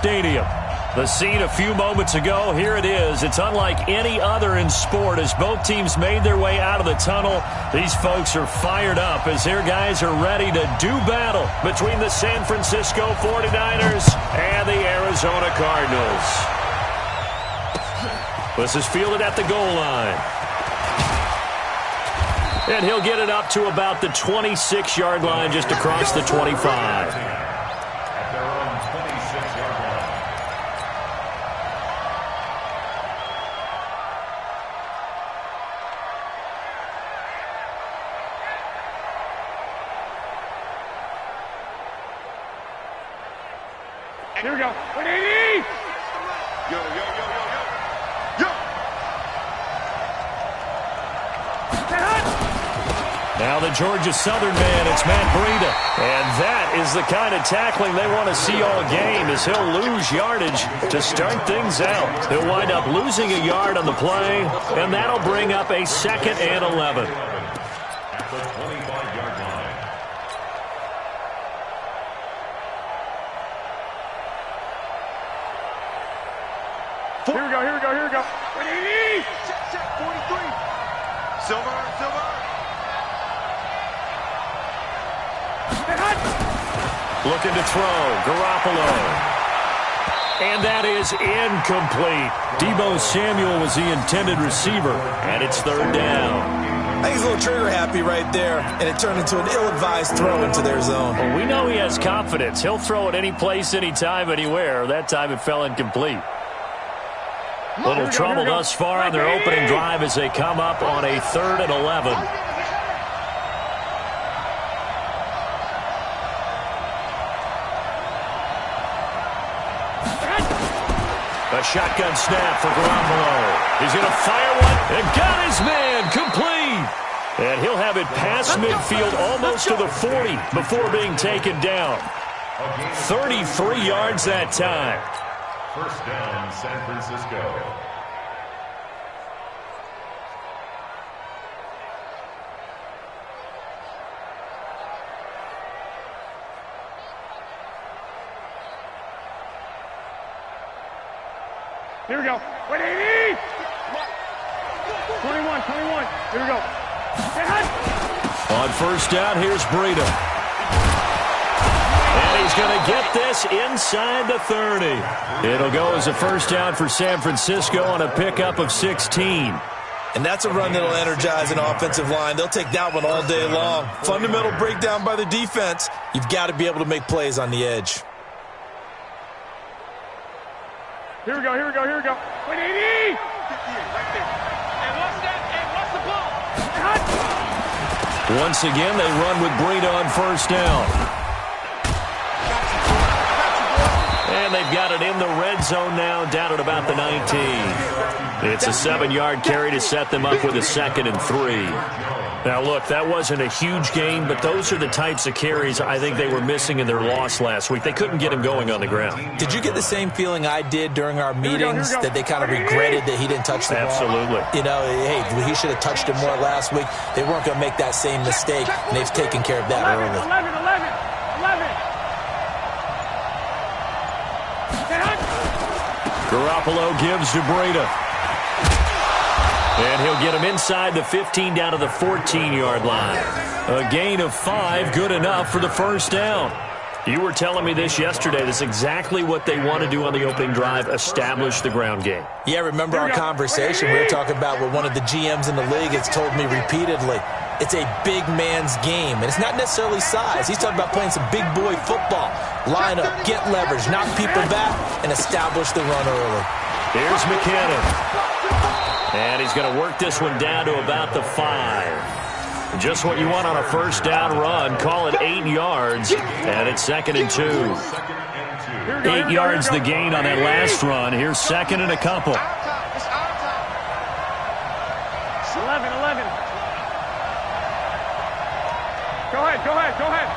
Stadium. The scene a few moments ago, here it is. It's unlike any other in sport as both teams made their way out of the tunnel. These folks are fired up as their guys are ready to do battle between the San Francisco 49ers and the Arizona Cardinals. This is fielded at the goal line. And he'll get it up to about the 26-yard line just across the 25. Here we go. 180! Yo, yo, yo, yo, yo. Yo! Now the Georgia Southern man, it's Matt Breida. And that is the kind of tackling they want to see all game as he'll lose yardage to start things out. He'll wind up losing a yard on the play, and that'll bring up a 2nd and 11. At the 25-yard line. Here we go, here we go, here we go. 180! Check, 43. Silver. Looking to throw, Garoppolo. And that is incomplete. Deebo Samuel was the intended receiver, and it's 3rd down. I think he's a little trigger happy right there, and it turned into an ill-advised throw into their zone. Well, we know he has confidence. He'll throw it any place, anytime, anywhere. That time it fell incomplete. Little trouble thus far on their opening drive as they come up on a 3rd and 11. A shotgun snap for Garoppolo. He's going to fire one and got his man complete. And he'll have it past midfield almost to the 40 before being taken down. 33 yards that time. 1st down, San Francisco. Here we go. 180! 21. Here we go. On 1st down, here's Breida. And he's going to get this inside the 30. It'll go as a 1st down for San Francisco on a pickup of 16. And that's a run that'll energize an offensive line. They'll take that one all day long. Fundamental breakdown by the defense. You've got to be able to make plays on the edge. Here we go. 180! Right there. And what's the ball? Once again, they run with Breida on 1st down. And they've got it in the red zone now, down at about the 19. It's a 7-yard carry to set them up with a 2nd and 3. Now, look, that wasn't a huge gain, but those are the types of carries I think they were missing in their loss last week. They couldn't get him going on the ground. Did you get the same feeling I did during our meetings, that they kind of regretted that he didn't touch the ball? Absolutely. You know, hey, he should have touched it more last week. They weren't going to make that same mistake, and they've taken care of that early. 11. Garoppolo gives to Breida. And he'll get him inside the 15 down to the 14-yard line. A gain of 5, good enough for the 1st down. You were telling me this yesterday. That's exactly what they want to do on the opening drive, establish the ground game. Yeah, remember our conversation? We were talking about what one of the GMs in the league has told me repeatedly. It's a big man's game, and it's not necessarily size. He's talking about playing some big boy football. Line up, get leverage, knock people back, and establish the run early. Here's McKinnon. And he's going to work this one down to about the 5. Just what you want on a 1st down run. Call it 8 yards, and it's 2nd and 2. 8 yards the gain on that last run. Here's 2nd and a couple. 11. Go ahead.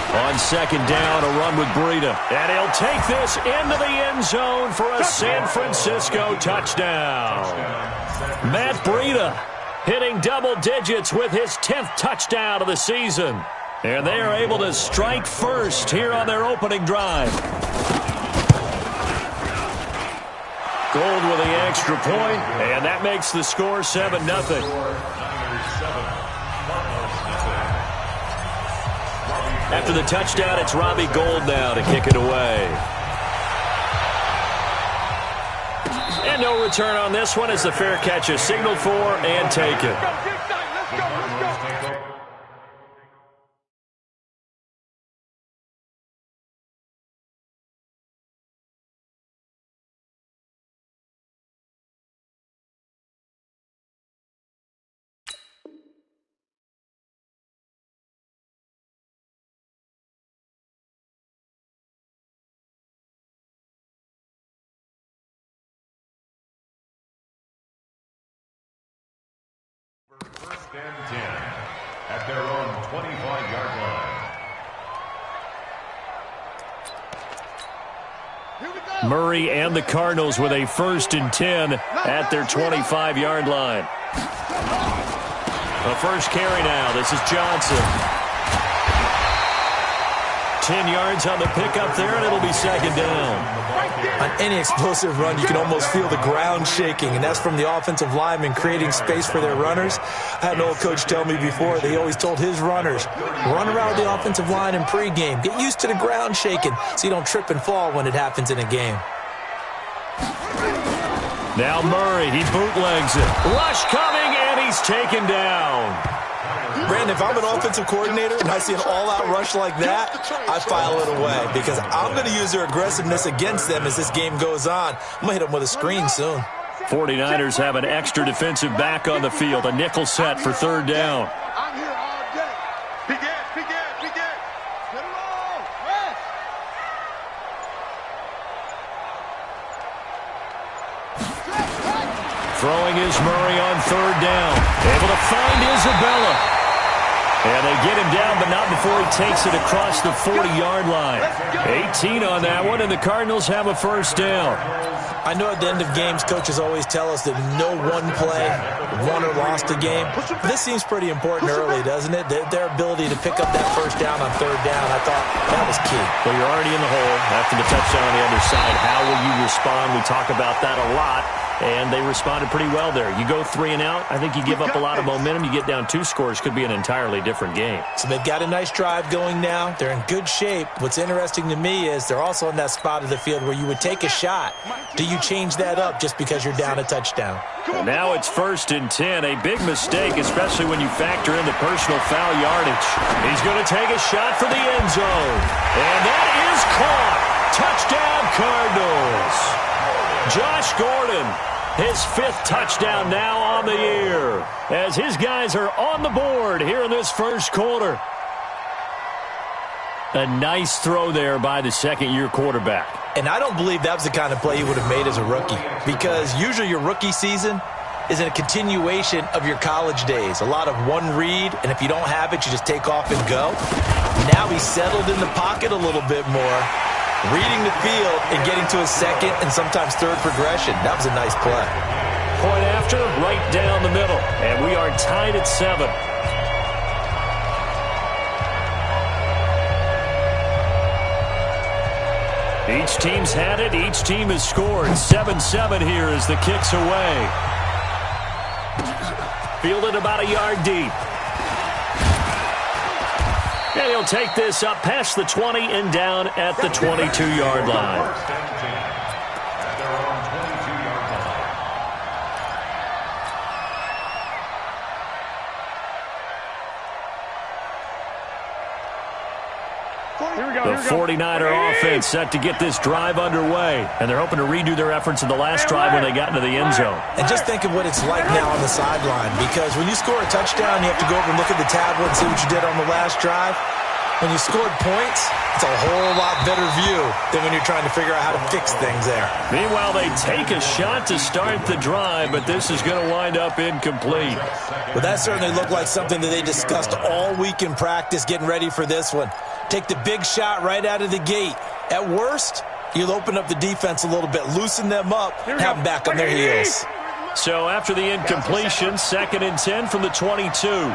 On 2nd down, a run with Breida. And he'll take this into the end zone for a San Francisco touchdown. Matt Breida hitting double digits with his 10th touchdown of the season. And they are able to strike first here on their opening drive. Gold with the extra point, and that makes the score 7-0. After the touchdown, it's Robbie Gould now to kick it away. And no return on this one as the fair catch is signaled for and taken. First and 10 at their own 25-yard line. Murray and the Cardinals with a 1st and 10 at their 25-yard line. A first carry now. This is Johnson. 10 yards on the pickup there, and it'll be 2nd down. On any explosive run, you can almost feel the ground shaking, and that's from the offensive linemen creating space for their runners. I had an old coach tell me before, they always told his runners, run around the offensive line in pregame. Get used to the ground shaking so you don't trip and fall when it happens in a game. Now Murray, he bootlegs it. Rush coming, and he's taken down. Brandon, if I'm an offensive coordinator and I see an all-out rush like that, I file it away because I'm going to use their aggressiveness against them as this game goes on. I'm going to hit them with a screen soon. 49ers have an extra defensive back on the field, a nickel set for 3rd down. I'm here all day. Begin. Get it all. Rest. Throwing is Murray on 3rd down. Able to find Isabella. And they get him down, but not before he takes it across the 40-yard line. 18 on that one, and the Cardinals have a 1st down. I know at the end of games, coaches always tell us that no one play won or lost a game. This seems pretty important early, doesn't it? Their ability to pick up that 1st down on 3rd down, I thought that was key. Well, you're already in the hole after the touchdown on the other side. How will you respond? We talk about that a lot. And they responded pretty well there. You go 3 and out, I think you give up a lot of momentum. You get down 2 scores, could be an entirely different game. So they've got a nice drive going now. They're in good shape. What's interesting to me is they're also in that spot of the field where you would take a shot. Do you change that up just because you're down a touchdown? And now it's 1st and 10. A big mistake, especially when you factor in the personal foul yardage. He's going to take a shot for the end zone. And that is caught. Touchdown, Cardinals. Josh Gordon, his 5th touchdown now on the year as his guys are on the board here in this 1st quarter. A nice throw there by the 2nd-year quarterback. And I don't believe that was the kind of play he would have made as a rookie because usually your rookie season is a continuation of your college days. A lot of one read, and if you don't have it, you just take off and go. Now he's settled in the pocket a little bit more, reading the field and getting to his 2nd and sometimes 3rd progression. That was a nice play. Point after, right down the middle. And we are tied at 7. Each team's had it. Each team has scored. 7-7 here as the kick's away. Fielded about a yard deep. And he'll take this up past the 20 and down at the 22-yard line. The 49er offense set to get this drive underway. And they're hoping to redo their efforts in the last drive when they got into the end zone. And just think of what it's like now on the sideline. Because when you score a touchdown, you have to go over and look at the tablet and see what you did on the last drive. When you scored points, it's a whole lot better view than when you're trying to figure out how to fix things there. Meanwhile, they take a shot to start the drive, but this is going to wind up incomplete. Well, that certainly looked like something that they discussed all week in practice getting ready for this one. Take the big shot right out of the gate. At worst, you'll open up the defense a little bit, loosen them up, have them back on their heels. So after the incompletion, 2nd and 10 from the 22.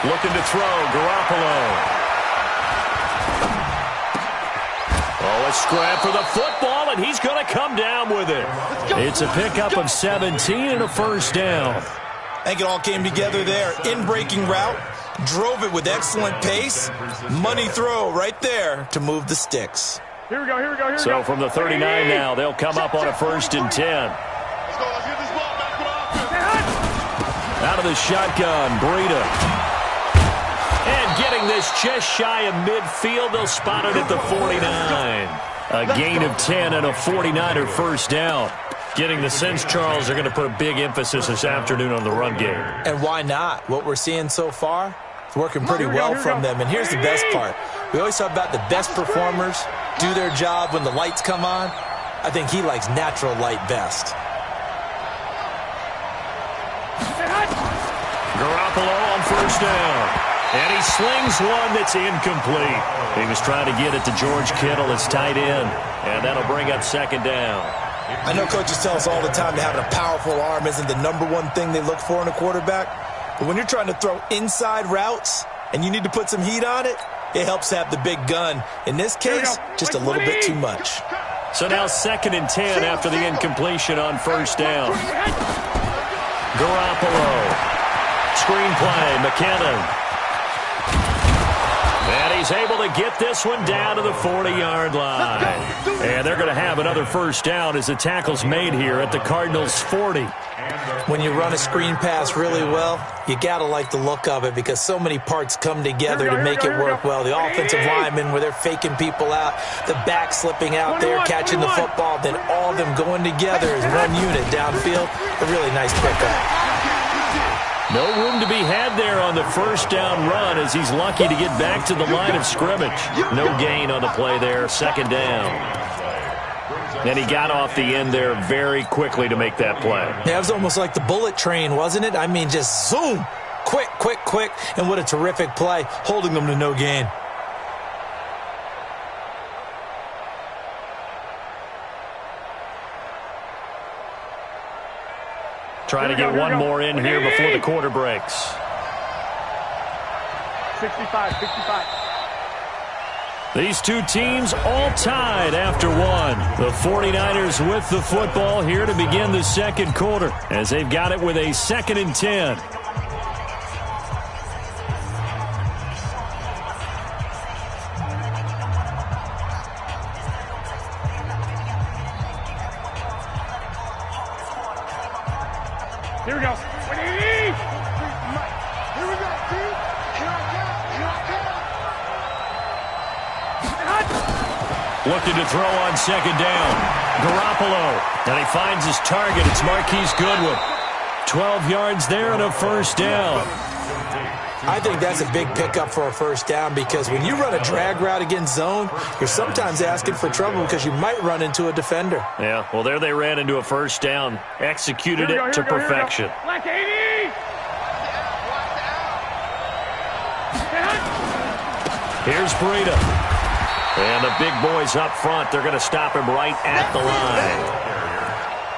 Looking to throw, Garoppolo. Oh, a scrap for the football, and he's going to come down with it. It's a pickup of 17 and a first down. I think it all came together there. In-breaking route, drove it with excellent pace. Money throw right there to move the sticks. Here we go, here we go, here we go. So from the 39 now, they'll come up on a 1st and 10. Let's get this ball back with offense. Out of the shotgun, Breida. And getting this just shy of midfield, they'll spot it at the 49. A gain of 10 and a 49er first down. Getting the sense, Charles, they're going to put a big emphasis this afternoon on the run game. And why not? What we're seeing so far, it's working pretty well from them. And here's the best part. We always talk about the best performers do their job when the lights come on. I think he likes natural light best. Garoppolo on first down. And he slings one that's incomplete. He was trying to get it to George Kittle, his tight end. And that'll bring up 2nd down. I know coaches tell us all the time that having a powerful arm isn't the #1 thing they look for in a quarterback. But when you're trying to throw inside routes and you need to put some heat on it, it helps to have the big gun. In this case, just a little bit too much. So now 2nd and 10 after the incompletion on first down. Garoppolo. Screenplay, McKinnon. And he's able to get this one down to the 40-yard line. And they're going to have another first down as the tackle's made here at the Cardinals' 40. When you run a screen pass really well, you got to like the look of it because so many parts come together to make it work well. The offensive linemen where they're faking people out, the back slipping out there, catching the football, then all of them going together as one unit downfield. A really nice pickup. No room to be had there on the first down run as he's lucky to get back to the line of scrimmage. No gain on the play there, 2nd down. And he got off the end there very quickly to make that play. Yeah, it was almost like the bullet train, wasn't it? I mean, just zoom, quick, quick, quick, and what a terrific play, holding them to no gain. Trying to get one more in here before the quarter breaks. 65. These two teams all tied after one. The 49ers with the football here to begin the 2nd quarter as they've got it with a 2nd and 10. Here we go. 180. Here we go, dude. Here I come. Looking to throw on 2nd down. Garoppolo. And he finds his target. It's Marquise Goodwin. 12 yards there and a first down. I think that's a big pickup for a first down because when you run a drag route against zone, you're sometimes asking for trouble because you might run into a defender. Yeah, well, there they ran into a first down. Executed it to perfection. Black 80. Here's Breida. And the big boys up front, they're going to stop him right at the line.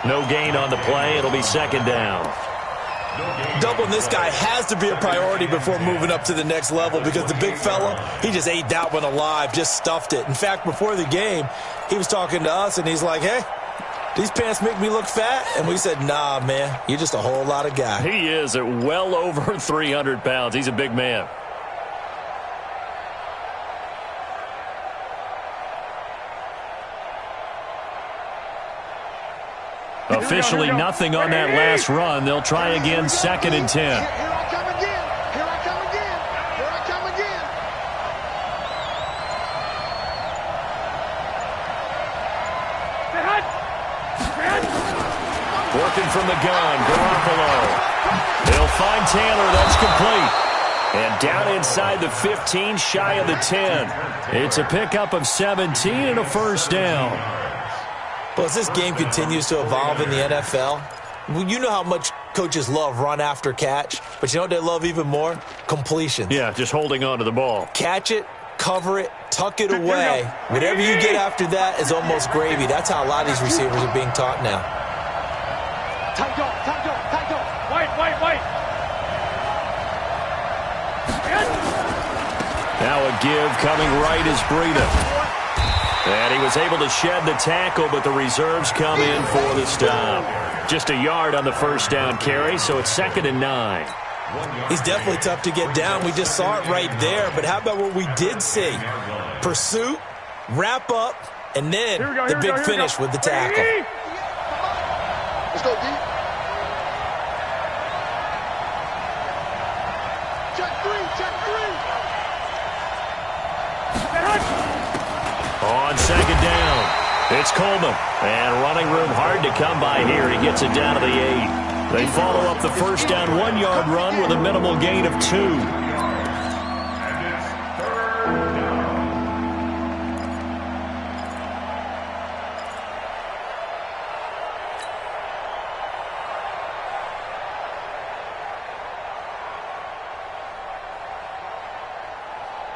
No gain on the play. It'll be 2nd down. Doubling this guy has to be a priority before moving up to the next level because the big fella, he just ate that one alive, just stuffed it. In fact, before the game, he was talking to us, and he's like, hey, these pants make me look fat? And we said, nah, man, you're just a whole lot of guy. He is at well over 300 pounds. He's a big man. Officially nothing on that last run. They'll try again, 2nd and 10. Here I come again. Here I come again. Here I come again. Working from the gun, Garoppolo. They'll find Taylor. That's complete. And down inside the 15, shy of the 10. It's a pickup of 17 and a first down. Well, as this game continues to evolve in the NFL, you know how much coaches love run after catch, but you know what they love even more? Completions. Yeah, just holding on to the ball. Catch it, cover it, tuck it away. Whatever you get after that is almost gravy. That's how a lot of these receivers are being taught now. Tight go. White. Now a give coming right is Breida. And he was able to shed the tackle, but the reserves come in for the stop. Just a yard on the first down carry, so it's 2nd and 9. He's definitely tough to get down. We just saw it right there. But how about what we did see? Pursuit, wrap up, and then the big finish with the tackle. Let's go, D. Check three, check three. On 2nd down, it's Coleman. And running room hard to come by here. He gets it down to the 8. They follow up the first down 1-yard run with a minimal gain of 2.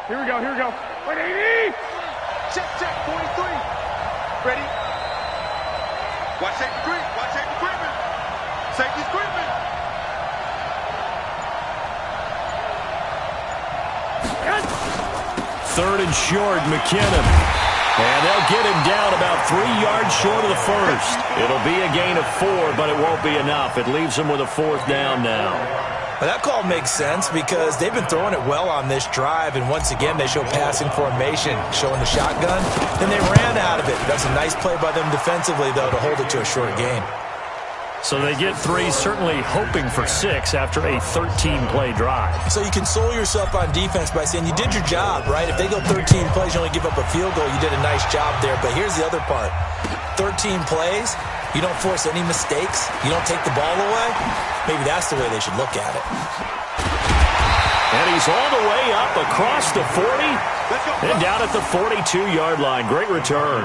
Here we go, here we go. 180! Check, check, 43. Ready? Watch safety creep. Watch safety creeping. Safety's creeping. Third and short, McKinnon. And they'll get him down about 3 yards short of the first. It'll be a gain of 4, but it won't be enough. It leaves him with a 4th down now. Well, that call makes sense because they've been throwing it well on this drive, and once again they show passing formation, showing the shotgun. Then they ran out of it. That's a nice play by them defensively, though, to hold it to a short gain. So they get 3, certainly hoping for 6 after a 13-play drive. So you console yourself on defense by saying you did your job, right? If they go 13 plays, you only give up a field goal, you did a nice job there. But here's the other part. 13 plays, you don't force any mistakes, you don't take the ball away. Maybe that's the way they should look at it. And he's all the way up across the 40 and down at the 42-yard line. Great return.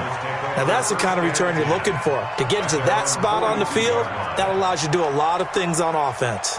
Now that's the kind of return you're looking for. To get to that spot on the field, that allows you to do a lot of things on offense.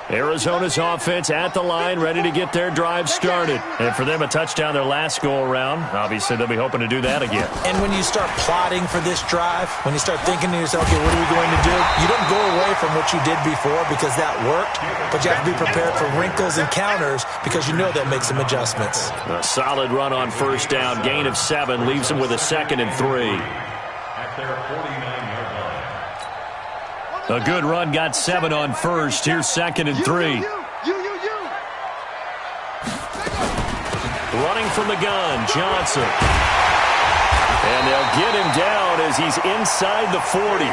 Arizona's offense at the line, ready to get their drive started. And for them, a touchdown their last go-around. Obviously, they'll be hoping to do that again. And when you start plotting for this drive, when you start thinking to yourself, okay, what are we going to do? You don't go away from what you did before because that worked, but you have to be prepared for wrinkles and counters because you know that makes some adjustments. A solid run on first down, gain of 7, leaves them with a 2nd and 3. At their 49-yard line. A good run got 7 on first. Here's 2nd and 3. Running from the gun, Johnson. And they'll get him down as he's inside the 40.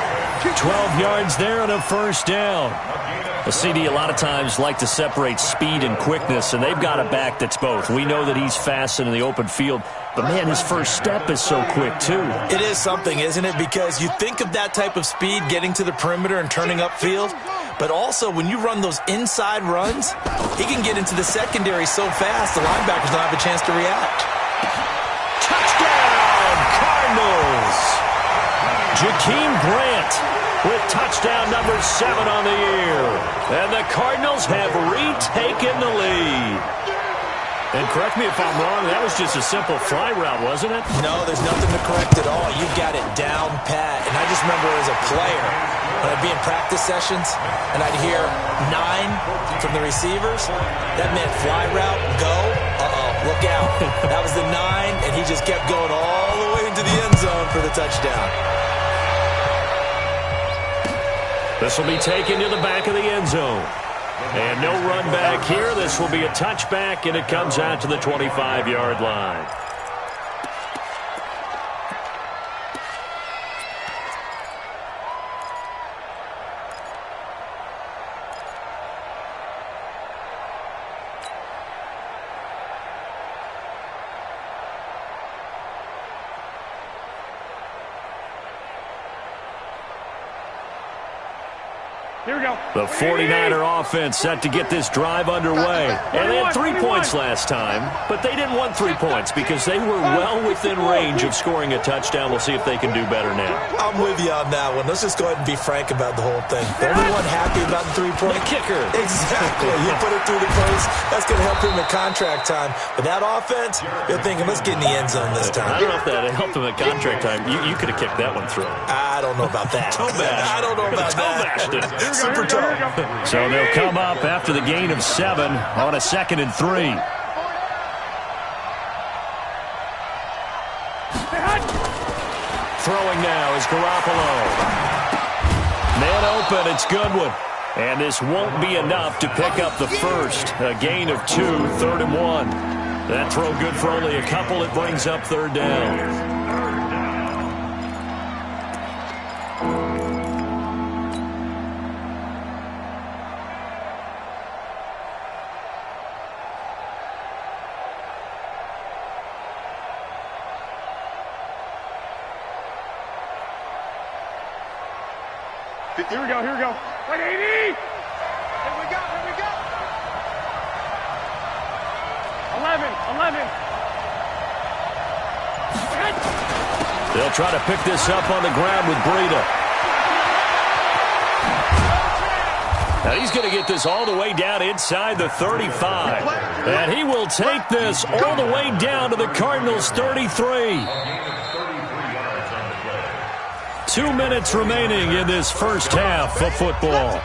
12 yards there and a first down. The CD a lot of times like to separate speed and quickness, and they've got a back that's both. We know that he's fast in the open field, but, man, his first step is so quick, too. It is something, isn't it? Because you think of that type of speed getting to the perimeter and turning upfield, but also when you run those inside runs, he can get into the secondary so fast the linebackers don't have a chance to react. Touchdown, Cardinals! Jakeem Grant with touchdown number 7 on the year. And the Cardinals have retaken the lead. And correct me if I'm wrong, that was just a simple fly route, wasn't it? No, there's nothing to correct at all. You've got it down pat. And I just remember as a player, when I'd be in practice sessions and I'd hear 9 from the receivers, that meant fly route, go, look out. That was the 9, and he just kept going all the way into the end zone for the touchdown. This will be taken to the back of the end zone. And no run back here. This will be a touchback, and it comes out to the 25-yard line. Here we go. The 49er offense set to get this drive underway. And they had 3 points last time, but they didn't want 3 points because they were well within range of scoring a touchdown. We'll see if they can do better now. I'm with you on that one. Let's just go ahead and be frank about the whole thing. The only one happy about the 3-point kicker. Exactly. You put it through the post. That's going to help him in contract time. But that offense, you're thinking, let's get in the end zone this time. I don't know if that helped him at contract time. You could have kicked that one through. I don't know about that. I don't know about that. Super toe. So they'll come up after the gain of 7 on a 2nd and 3. Throwing now is Garoppolo. Man open, it's Goodwin. And this won't be enough to pick up the first. A gain of 2, 3rd and 1. That throw good for only a couple. It brings up 3rd down. Here we go, here we go. 180! Here we go, here we go. 11. They'll try to pick this up on the ground with Breida. Now he's going to get this all the way down inside the 35. And he will take this all the way down to the Cardinals' 33. 2 minutes remaining in this first half of football.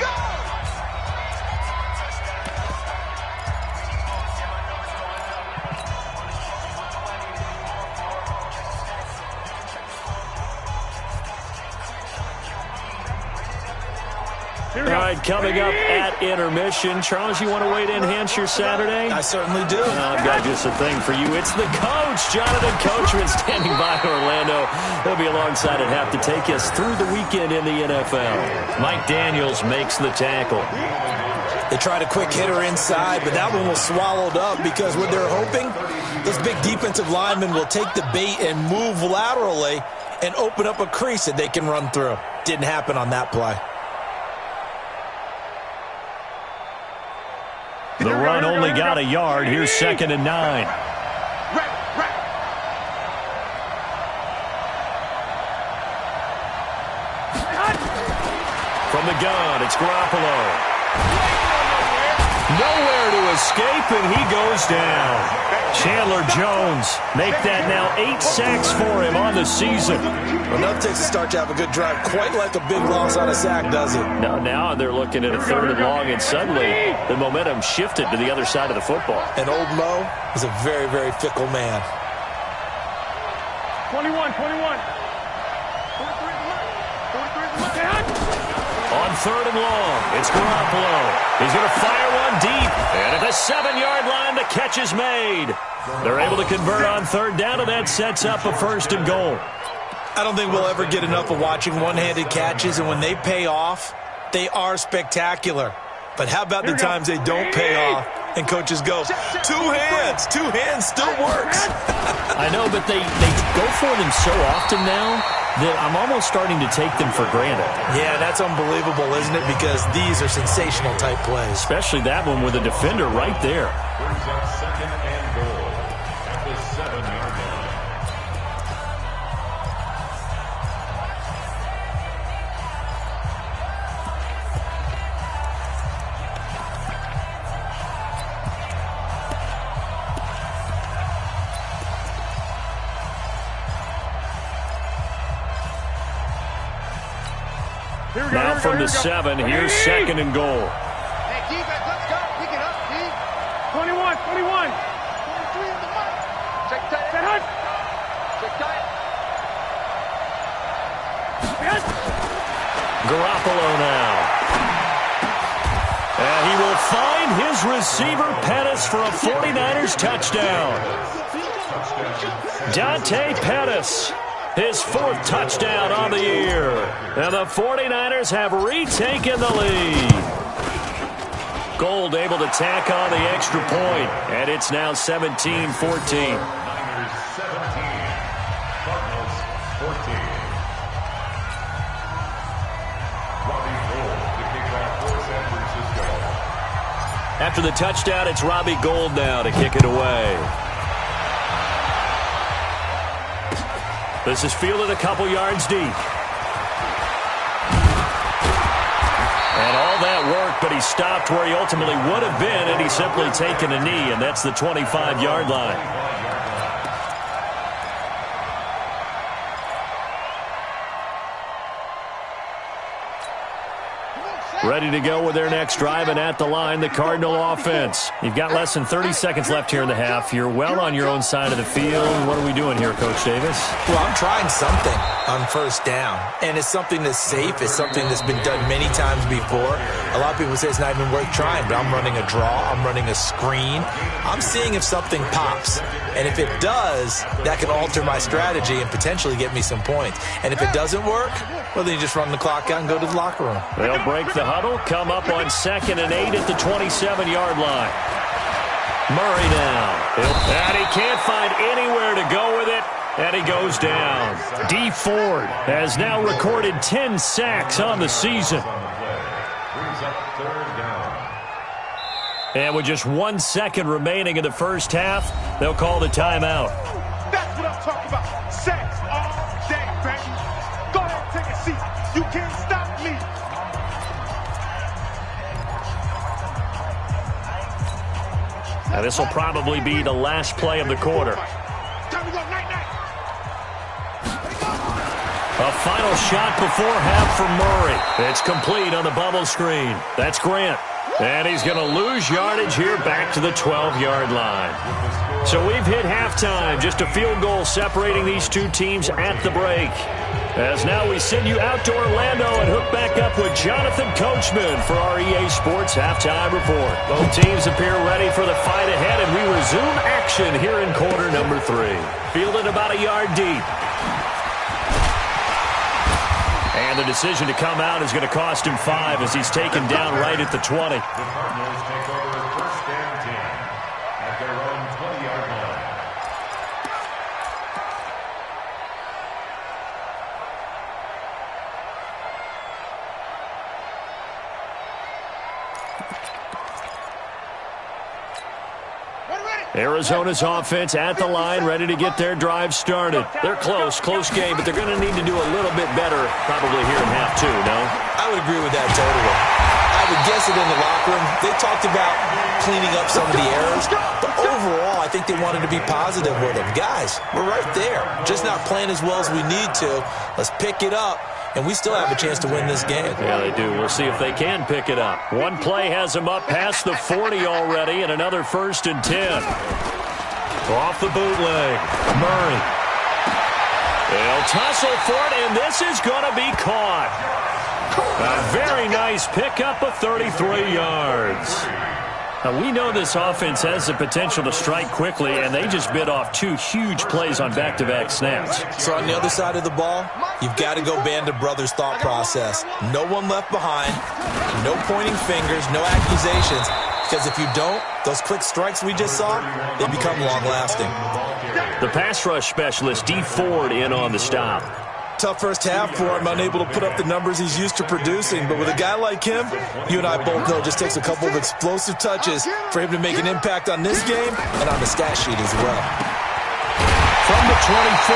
All right, coming up at intermission. Charles, you want to wait to enhance your Saturday? I certainly do. I've got just a thing for you. It's the coach, Jonathan Coachman, standing by Orlando. He'll be alongside at half to take us through the weekend in the NFL. Mike Daniels makes the tackle. They tried a quick hitter inside, but that one was swallowed up because what they're hoping, those big defensive linemen will take the bait and move laterally and open up a crease that they can run through. Didn't happen on that play. The run only got a yard. Here's 2nd and 9. From the gun, it's Garoppolo. Nowhere to escape, and he goes down. Chandler Jones make that now 8 sacks for him on the season. Enough takes a start to have a good drive, quite like a big loss on a sack, does it? Now they're looking at a 3rd and long, and suddenly the momentum shifted to the other side of the football. And old Mo is a very, very fickle man. 21. On 3rd and long, it's Garoppolo. He's going to fire one deep. And at the 7-yard line, the catch is made. They're able to convert on 3rd down, and that sets up a 1st and goal. I don't think we'll ever get enough of watching one-handed catches, and when they pay off, they are spectacular. But how about the times they don't pay off and coaches go, 2 hands still works. I know, but they go for them so often now that I'm almost starting to take them for granted. Yeah, that's unbelievable, isn't it? Because these are sensational type plays. Especially that one with a defender right there. Brings up 2nd and goal at the 7-yard line. Now from the 7, here's 2nd and goal. Hey, defense, let's go. Pick it up, D. 21. 23 in the mark. Check tight. Set hunt. Check tight. Garoppolo now. And he will find his receiver, Pettis, for a 49ers touchdown. Dante Pettis, his 4th touchdown on the year. And the 49ers have retaken the lead. Gold able to tack on the extra point, and it's now 17-14. Niners 17, Cardinals 14. Robbie Gould to kick off After the touchdown, it's Robbie Gould now to kick it away. This is fielded a couple yards deep. And all that work, but he stopped where he ultimately would have been, and he's simply taken a knee, and that's the 25-yard line. Ready to go with their next drive, and at the line, the Cardinal offense. You've got less than 30 seconds left here in the half. You're well on your own side of the field. What are we doing here, Coach Davis? Well, I'm trying something on first down, and it's something that's safe. It's something that's been done many times before. A lot of people say it's not even worth trying, but I'm running a draw. I'm running a screen. I'm seeing if something pops, and if it does, that can alter my strategy and potentially get me some points. And if it doesn't work, well, then you just run the clock out and go to the locker room. They'll break the huddle, come up on 2nd and 8 at the 27-yard line. Murray now. And he can't find anywhere to go with it, and he goes down. D. Ford has now recorded 10 sacks on the season. And with just 1 second remaining in the first half, they'll call the timeout. That's what I'm talking about. Sacks all day, baby. Go ahead and take a seat. You can't stop me. Now this will probably be the last play of the quarter. Time to go, night-night. A final shot before half for Murray. It's complete on the bubble screen. That's Grant. And he's going to lose yardage here back to the 12-yard line. So we've hit halftime. Just a field goal separating these two teams at the break. As now we send you out to Orlando and hook back up with Jonathan Coachman for our EA Sports Halftime Report. Both teams appear ready for the fight ahead, and we resume action here in quarter number 3. Fielded about a yard deep. And the decision to come out is going to cost him 5 as he's taken down right at the 20. The Cardinals take over 1st and 10 at their own 20-yard line. Arizona's offense at the line, ready to get their drive started. They're close game, but they're going to need to do a little bit better probably here in half 2, no? I would agree with that totally. I would guess it in the locker room. They talked about cleaning up some of the errors, but overall, I think they wanted to be positive with them. Guys, we're right there. Just not playing as well as we need to. Let's pick it up, and we still have a chance to win this game. Yeah, they do. We'll see if they can pick it up. One play has them up past the 40 already, and another 1st and 10. Off the bootleg. Murray. They'll tussle for it, and this is going to be caught. A very nice pickup of 33 yards. Now, we know this offense has the potential to strike quickly, and they just bit off 2 huge plays on back-to-back snaps. So on the other side of the ball, you've got to go Band of Brothers thought process. No one left behind, no pointing fingers, no accusations, because if you don't, those quick strikes we just saw, they become long-lasting. The pass rush specialist, D. Ford, in on the stop. Tough first half for him, unable to put up the numbers he's used to producing. But with a guy like him, you and I both know it just takes a couple of explosive touches for him to make an impact on this game and on the stat sheet as well. From the 24,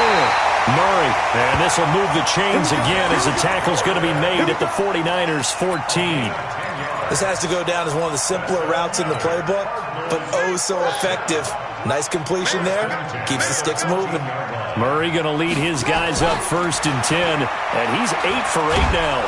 Murray. And this will move the chains again as the tackle's going to be made at the 49ers 14. This has to go down as one of the simpler routes in the playbook, but oh so effective. Nice completion there. Keeps the sticks moving. Murray going to lead his guys up 1st and 10, and he's 8 for 8 now.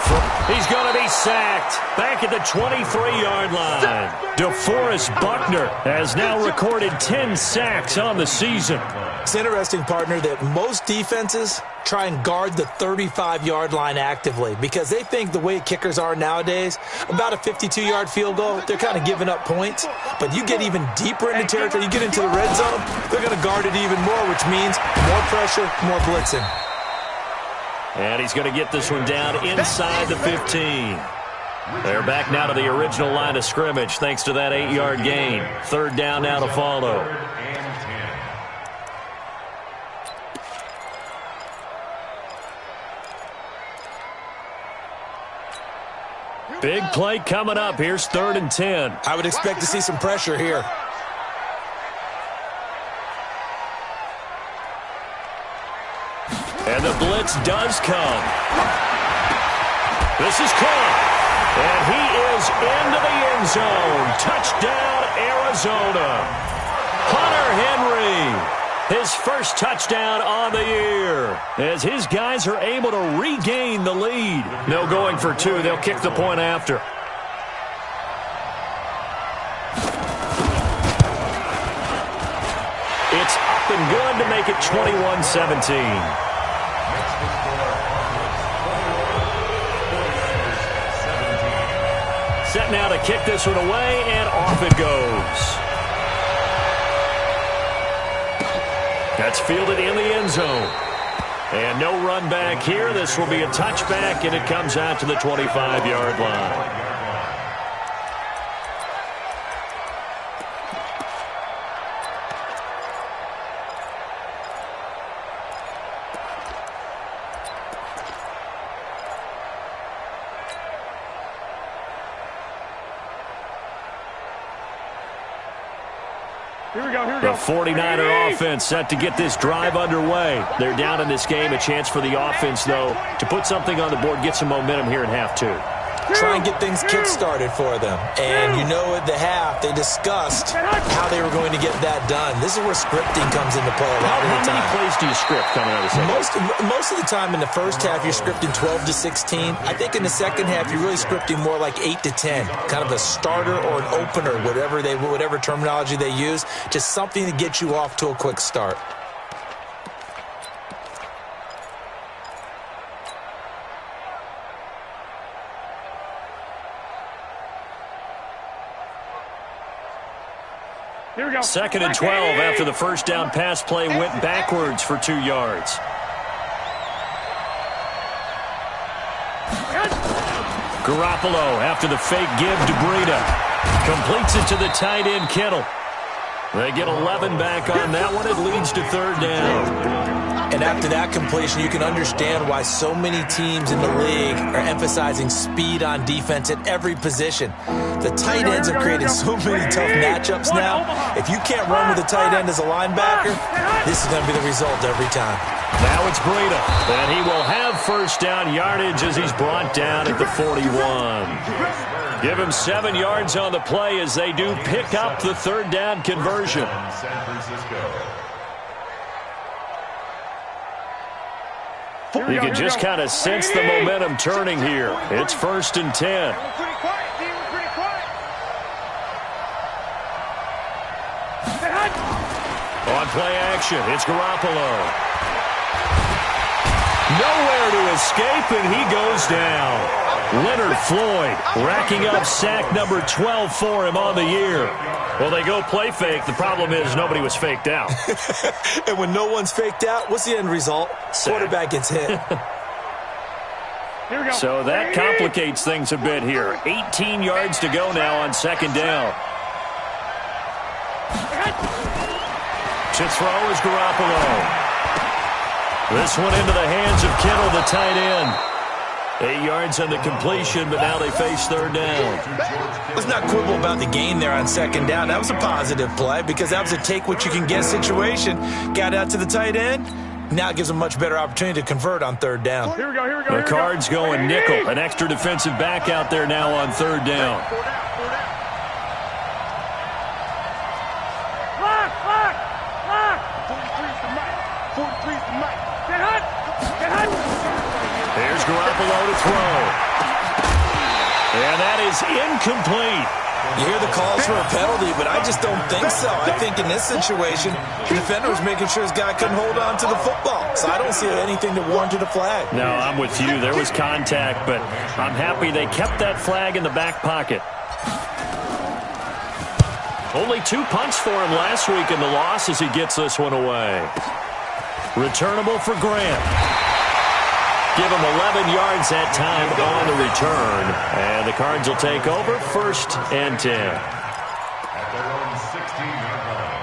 He's going to be sacked back at the 23-yard line. DeForest Buckner has now recorded 10 sacks on the season. It's interesting, partner, that most defenses try and guard the 35-yard line actively because they think the way kickers are nowadays, about a 52-yard field goal, they're kind of giving up points. But you get even deeper into territory, you get into the red zone, they're going to guard it even more, which means more pressure, more blitzing. And he's going to get this one down inside the 15. They're back now to the original line of scrimmage thanks to that 8-yard gain. 3rd down now to follow. Big play coming up. Here's 3rd and 10. I would expect to see some pressure here. And the blitz does come. This is caught. And he is into the end zone. Touchdown, Arizona. Hunter Henry, his first touchdown on the year, as his guys are able to regain the lead. No going for 2. They'll kick the point after. It's up and good to make it 21-17. Set now to kick this one away, and off it goes. That's fielded in the end zone. And no run back here. This will be a touchback, and it comes out to the 25-yard line. The 49er offense set to get this drive underway. They're down in this game. A chance for the offense, though, to put something on the board, get some momentum here in half 2. Try and get things kick-started for them. And you know at the half, they discussed how they were going to get that done. This is where scripting comes into play a lot of the time. How many plays do you script coming out of the second? Most of the time in the first half, you're scripting 12 to 16. I think in the second half, you're really scripting more like 8 to 10. Kind of a starter or an opener, whatever terminology they use. Just something to get you off to a quick start. Here we go. 2nd and 12 after the first down pass play went backwards for 2 yards. Garoppolo after the fake give to Breida. Completes it to the tight end, Kittle. They get 11 back on that one. It leads to 3rd down. And after that completion, you can understand why so many teams in the league are emphasizing speed on defense at every position. The tight ends have created so many tough matchups now. If you can't run with a tight end as a linebacker, this is going to be the result every time. Now it's Breida, and he will have first down yardage as he's brought down at the 41. Give him 7 yards on the play as they do pick up the 3rd down conversion. You can just kind of sense the momentum turning here. It's 1st and 10. On play action, it's Garoppolo. Nowhere to escape, and he goes down. Leonard Floyd racking up sack number 12 for him on the year. Well, they go play fake. The problem is nobody was faked out. And when no one's faked out, what's the end result? Quarterback gets hit. Here we go. So that complicates things a bit here. 18 yards to go now on 2nd down. To throw is Garoppolo. This one into the hands of Kittle, the tight end. 8 yards on the completion, but now they face 3rd down. Let's not quibble about the gain there on 2nd down. That was a positive play because that was a take-what-you-can-get situation. Got out to the tight end. Now it gives them a much better opportunity to convert on 3rd down. Here we go, here we go. The Cards going nickel. An extra defensive back out there now on 3rd down. Lock! 43's the mic. 43's the mic. Get hot! Get hot! Here's Garoppolo to throw. And that is incomplete. You hear the calls for a penalty, but I just don't think so. I think in this situation, the defender was making sure his guy couldn't hold on to the football. So I don't see anything that warranted a flag. No, I'm with you. There was contact, but I'm happy they kept that flag in the back pocket. Only 2 punts for him last week in the loss as he gets this one away. Returnable for Grant. Give him 11 yards that time on the return. And the Cards will take over 1st and 10. At their own 16-yard line.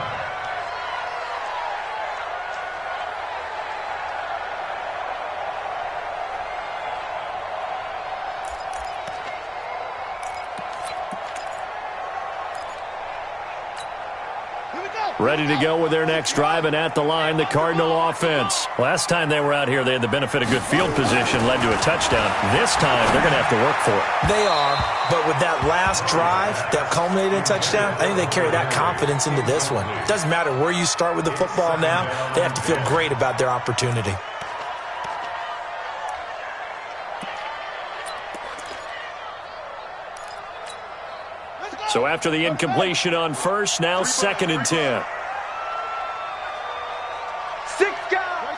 ready to go with their next drive, and at the line, the Cardinal offense. Last time they were out here, they had the benefit of good field position, led to a touchdown. This time, they're going to have to work for it. They are, but with that last drive that culminated in a touchdown, I think they carry that confidence into this one. It doesn't matter where you start with the football now. They have to feel great about their opportunity. So after the incompletion on first, now 2nd and 10. 6 guys.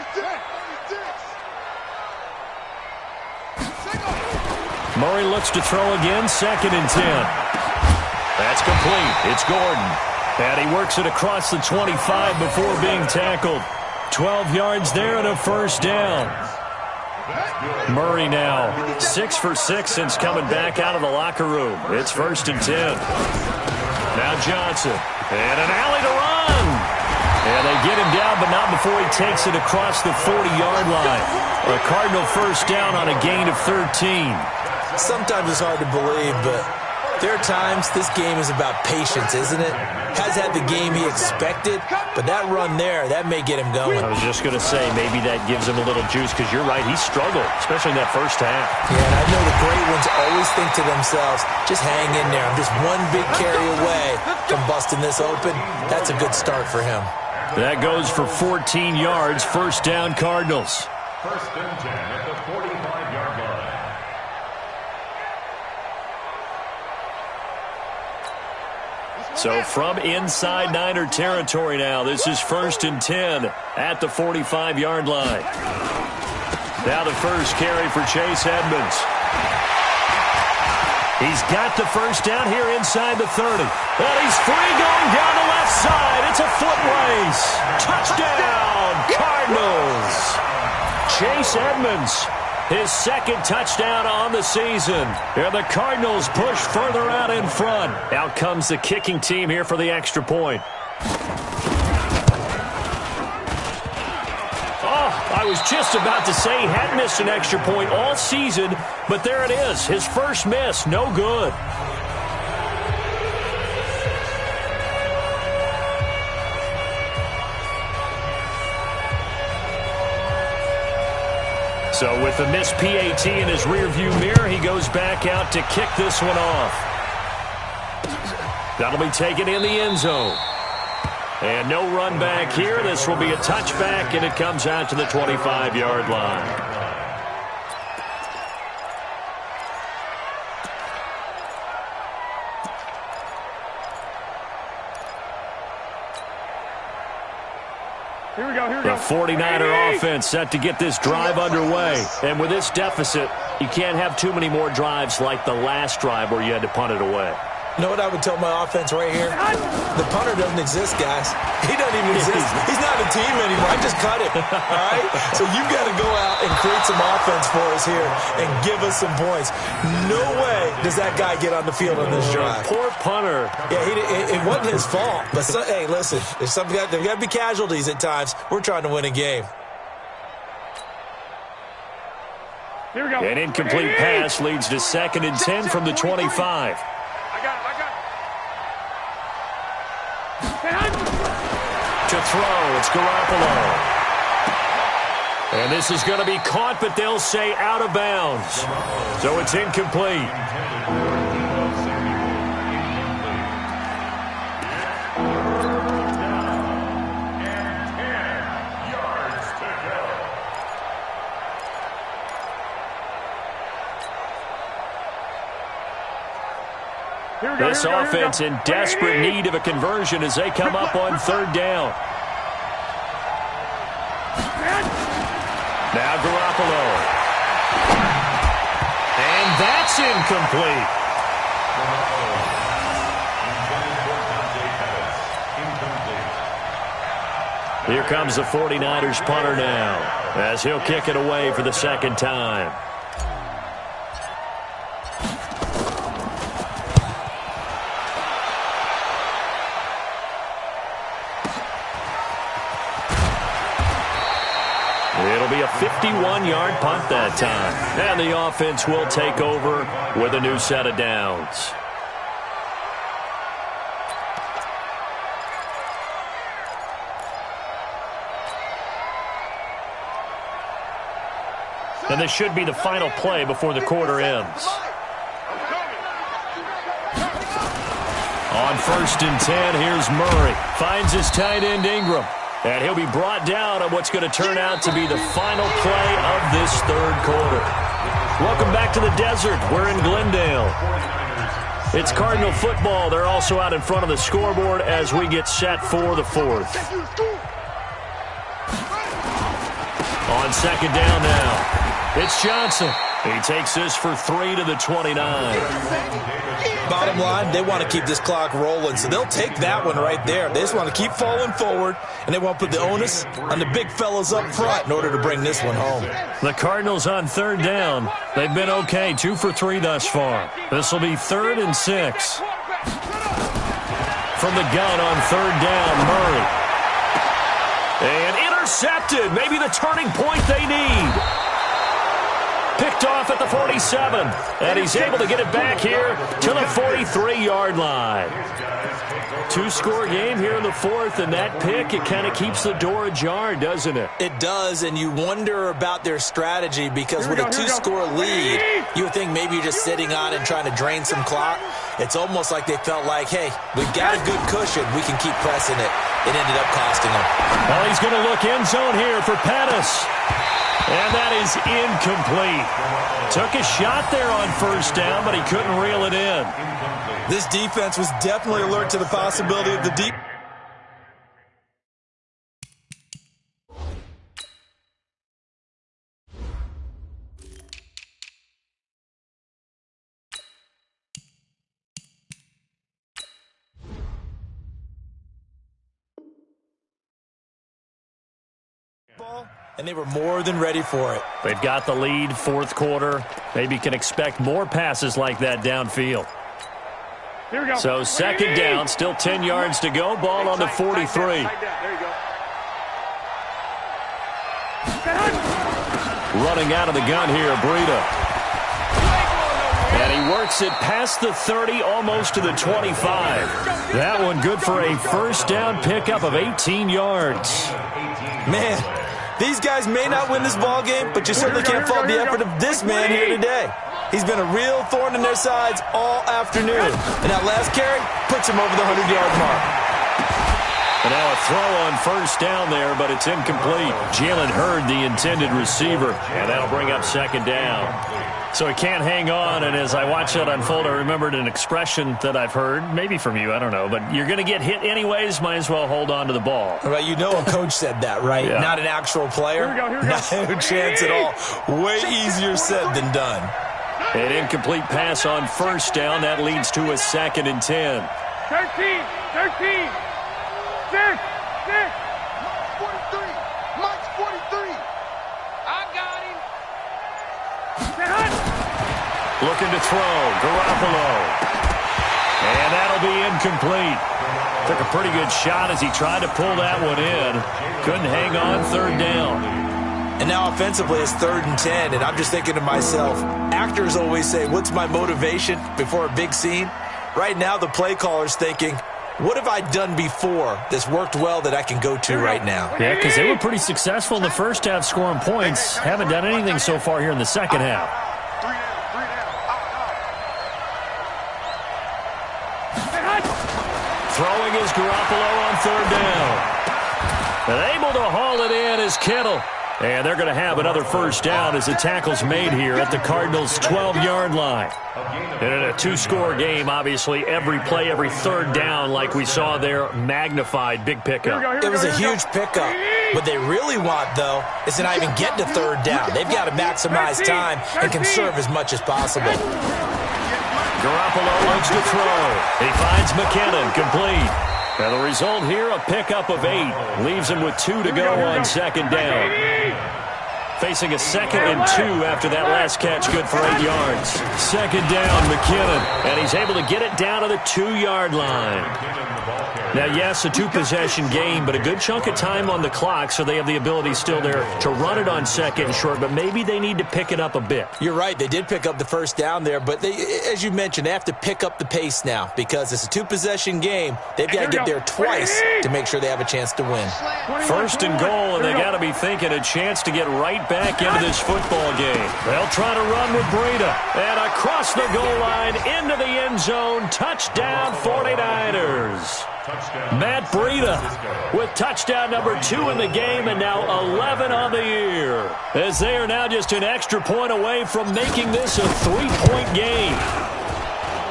36. Murray looks to throw again, 2nd and 10. That's complete. It's Gordon. And he works it across the 25 before being tackled. 12 yards there and a first down. Murray now 6 for 6 since coming back out of the locker room. It's 1st and 10. Now Johnson. And an alley to run. And they get him down, but not before he takes it across the 40-yard line. A Cardinal first down on a gain of 13. Sometimes it's hard to believe, but there are times this game is about patience, isn't it? Has had the game he expected, but that run there, that may get him going. I was just going to say, maybe that gives him a little juice, because you're right, he struggled, especially in that first half. Yeah, and I know the great ones always think to themselves, just hang in there. I'm just one big carry away from busting this open. That's a good start for him. That goes for 14 yards, first down Cardinals. 1st and 10 at the 45-yard line. So from inside Niner territory now, this is 1st and 10 at the 45-yard line. Now the first carry for Chase Edmonds. He's got the first down here inside the 30. And he's free going down the left side. It's a foot race. Touchdown, Cardinals. Chase Edmonds, his 2nd touchdown on the season. And the Cardinals push further out in front. Out comes the kicking team here for the extra point. Oh, I was just about to say he hadn't missed an extra point all season, but there it is. His first miss, no good. So with the missed PAT in his rearview mirror, he goes back out to kick this one off. That'll be taken in the end zone. And no run back here. This will be a touchback, and it comes out to the 25-yard line. Here we go, here we go. The 49er offense set to get this drive underway. And with this deficit, you can't have too many more drives like the last drive where you had to punt it away. You know what I would tell my offense right here? The punter doesn't exist, guys. He doesn't even exist. He's not a team anymore. I just cut it, all right? So you've got to go out and create some offense for us here and give us some points. No way does that guy get on the field on this drive. Poor punter. Yeah, it wasn't his fault. But, hey, listen, there's got to be casualties at times. We're trying to win a game. Here we go. An incomplete pass leads to 2nd and 10 from the 25. I got it. To throw, it's Garoppolo. And this is going to be caught, but they'll say out of bounds. So it's incomplete. This offense in desperate need of a conversion as they come up on 3rd down. Now Garoppolo. And that's incomplete. Here comes the 49ers punter now as he'll kick it away for the 2nd time. It'll be a 51-yard punt that time. And the offense will take over with a new set of downs. And this should be the final play before the quarter ends. On 1st and 10, here's Murray. Finds his tight end Ingram. And he'll be brought down on what's going to turn out to be the final play of this third quarter. Welcome back to the desert. We're in Glendale. It's Cardinal football. They're also out in front of the scoreboard as we get set for the fourth. On 2nd down now, it's Johnson. He takes this for 3 to the 29. Bottom line, they want to keep this clock rolling, so they'll take that one right there. They just want to keep falling forward, and they want to put the onus on the big fellas up front in order to bring this one home. The Cardinals on 3rd down. They've been okay, 2 for 3 thus far. This will be 3rd and 6. From the gun on 3rd down, Murray. And intercepted, maybe the turning point they need. Picked off at the 47, and he's able to get it back here to the 43-yard line. 2-score game here in the fourth, and that pick, it kind of keeps the door ajar, doesn't it? It does, and you wonder about their strategy because with a 2-score lead, you would think maybe you're just sitting on it and trying to drain some clock. It's almost like they felt like, hey, we've got a good cushion. We can keep pressing it. It ended up costing them. Well, he's going to look end zone here for Pettis. And that is incomplete. Took a shot there on 1st down, but he couldn't reel it in. This defense was definitely alert to the possibility of the deep. And they were more than ready for it. They've got the lead, 4th quarter. Maybe can expect more passes like that downfield. Here we go. So 2nd down, still 10 yards to go. Ball on the 43. There you go. Running out of the gun here, Breida. And he works it past the 30, almost to the 25. That one good for a 1st down pickup of 18 yards. Man, these guys may not win this ball game, but you certainly can't fault the effort of this man here today. He's been a real thorn in their sides all afternoon. And that last carry puts him over the 100-yard mark. And now a throw on 1st down there, but it's incomplete. Jalen Hurd, the intended receiver, and that'll bring up 2nd down. So he can't hang on, and as I watched that unfold, I remembered an expression that I've heard, maybe from you, I don't know, but you're going to get hit anyways, might as well hold on to the ball. Right, you know a coach said that, right? Yeah. Not an actual player. Here we go. No chance at all. Way easier said than done. An incomplete pass on 1st down. That leads to a 2nd and 10. 13. 6. 43. Mike's 43. I got him. Looking to throw. Garoppolo. And that'll be incomplete. Took a pretty good shot as he tried to pull that one in. Couldn't hang on 3rd down. And now offensively it's 3rd and 10, and I'm just thinking to myself, actors always say, what's my motivation before a big scene? Right now the play caller's thinking, what have I done before that's worked well that I can go to right now? Yeah, because they were pretty successful in the first half scoring points. Haven't done anything so far here in the second half. 3 down. Throwing is Garoppolo on 3rd down. And able to haul it in is Kittle. And they're going to have another 1st down as the tackle's made here at the Cardinals' 12-yard line. And in a 2-score game, obviously, every play, every 3rd down, like we saw there, magnified, big pickup. It was a huge pickup. What they really want, though, is to not even get to 3rd down. They've got to maximize time and conserve as much as possible. Garoppolo looks to throw. He finds McKinnon, complete. Now the result here, a pickup of 8. Leaves him with 2 to go on 2nd down. Facing a 2nd and 2 after that last catch, good for 8 yards. 2nd down, McKinnon. And he's able to get it down to the 2-yard line. Now, yes, a 2-possession game, but a good chunk of time on the clock, so they have the ability still there to run it on 2nd and short, but maybe they need to pick it up a bit. You're right. They did pick up the 1st down there, but they, as you mentioned, they have to pick up the pace now because it's a 2-possession game. They've got to get there twice to make sure they have a chance to win. 1st and goal, and they got to be thinking a chance to get right get back into this football game. They'll try to run with Breida. And across the goal line, into the end zone, touchdown 49ers. Matt Breida with touchdown number 2 in the game and now 11 on the year. As they are now just an extra point away from making this a 3-point game.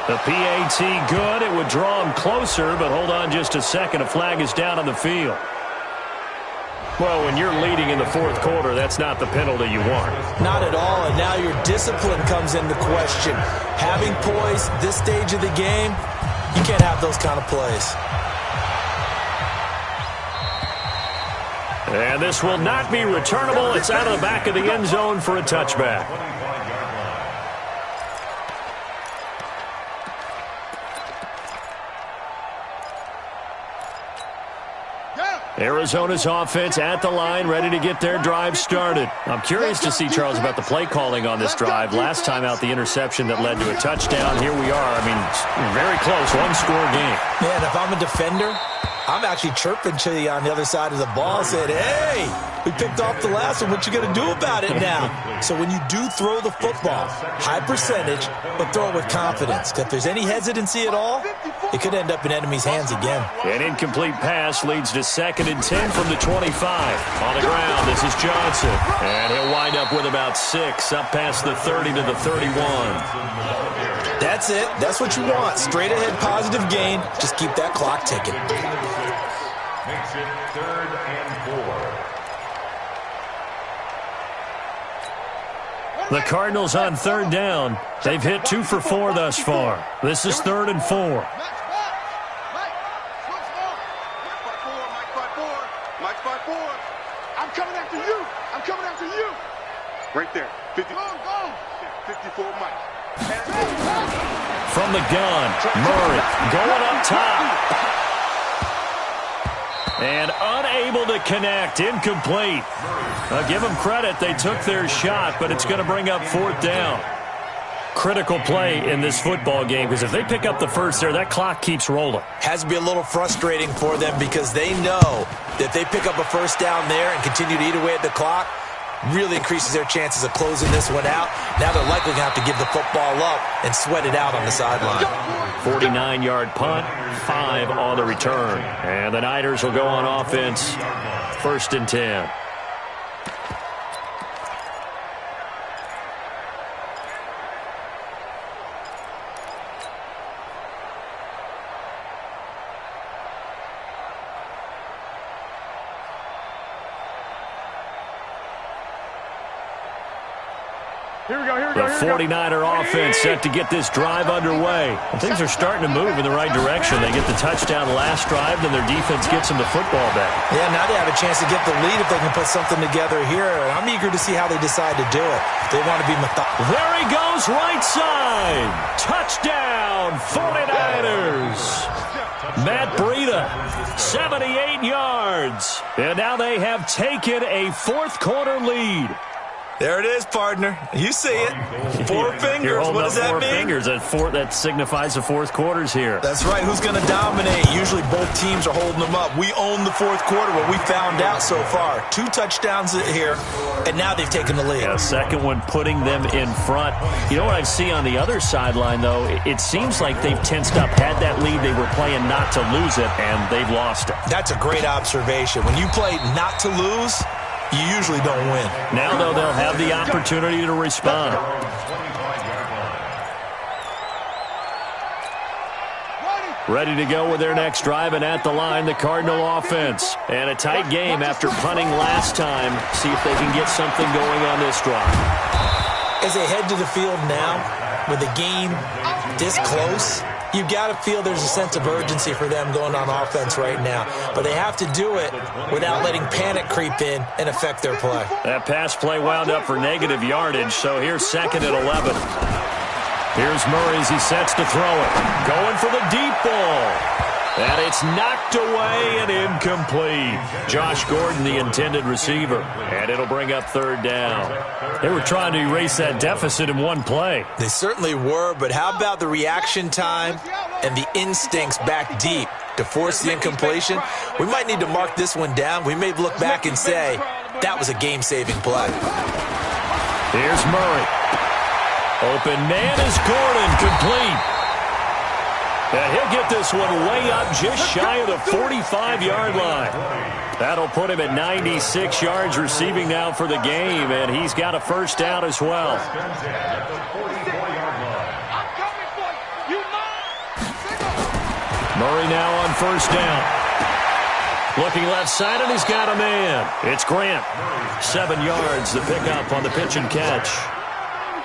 The PAT good. It would draw him closer, but hold on just a second. A flag is down on the field. Well, when you're leading in the fourth quarter, that's not the penalty you want. Not at all, and now your discipline comes into question. Having poise this stage of the game, you can't have those kind of plays. And this will not be returnable. It's out of the back of the end zone for a touchback. Arizona's offense at the line, ready to get their drive started. I'm curious to see, Charles, about the play calling on this drive. Last time out, the interception that led to a touchdown. Here we are. I mean, very close, one-score game. Man, if I'm a defender, I'm actually chirping to you on the other side of the ball, saying, hey, we picked off the last one. What you going to do about it now? So when you do throw the football, high percentage, but throw it with confidence. If there's any hesitancy at all, it could end up in enemy's hands again. An incomplete pass leads to 2nd and 10 from the 25. On the ground, this is Johnson. And he'll wind up with about 6, up past the 30 to the 31. That's it. That's what you want. Straight ahead positive gain. Just keep that clock ticking. Makes it 3rd and 4. The Cardinals on 3rd down. They've hit 2 for 4 thus far. This is 3rd and 4. I'm coming after you. I'm coming after you. Right there. 54 Mike. From the gun, Murray going up top. And unable to connect, incomplete. Give them credit, they took their shot, but it's going to bring up 4th down. Critical play in this football game, because if they pick up the first there, that clock keeps rolling. Has to be a little frustrating for them because they know that if they pick up a first down there and continue to eat away at the clock, really increases their chances of closing this one out. Now they're likely going to have to give the football up and sweat it out on the sideline. 49-yard punt, 5 on the return. And the Niners will go on offense, 1st and 10. The 49er offense set to get this drive underway. Things are starting to move in the right direction. They get the touchdown last drive, then their defense gets them the football back. Yeah, now they have a chance to get the lead if they can put something together here. And I'm eager to see how they decide to do it. They want to be methodical. There he goes, right side. Touchdown, 49ers. Matt Breida, 78 yards. And now they have taken a 4th quarter lead. There it is, partner. You see it. 4 fingers. What does that mean? 4 fingers. That signifies the 4th quarter's here. That's right. Who's going to dominate? Usually both teams are holding them up. We own the 4th quarter, what we found out so far. 2 touchdowns here, and now they've taken the lead. Yeah, second one putting them in front. You know what I see on the other sideline, though? It seems like they've tensed up. Had that lead, they were playing not to lose it, and they've lost it. That's a great observation. When you play not to lose, you usually don't win. Now, though, they'll have the opportunity to respond. Ready to go with their next drive, and at the line, the Cardinal offense. And a tight game after punting last time. See if they can get something going on this drive. As they head to the field now, with the game this close, you've got to feel there's a sense of urgency for them going on offense right now. But they have to do it without letting panic creep in and affect their play. That pass play wound up for negative yardage, so here's 2nd and 11. Here's Murray as he sets to throw it. Going for the deep ball. And it's knocked away and incomplete. Josh Gordon, the intended receiver. And it'll bring up 3rd down. They were trying to erase that deficit in one play. They certainly were, but how about the reaction time and the instincts back deep to force the incompletion, we might need to mark this one down. We may look back and say, that was a game-saving play. Here's Murray. Open man is Gordon, complete. And he'll get this one way up just shy of the 45-yard line. That'll put him at 96 yards receiving now for the game, and he's got a first down as well. Murray now on first down. Looking left side, and he's got a man. It's Grant. 7 yards, the pickup on the pitch and catch.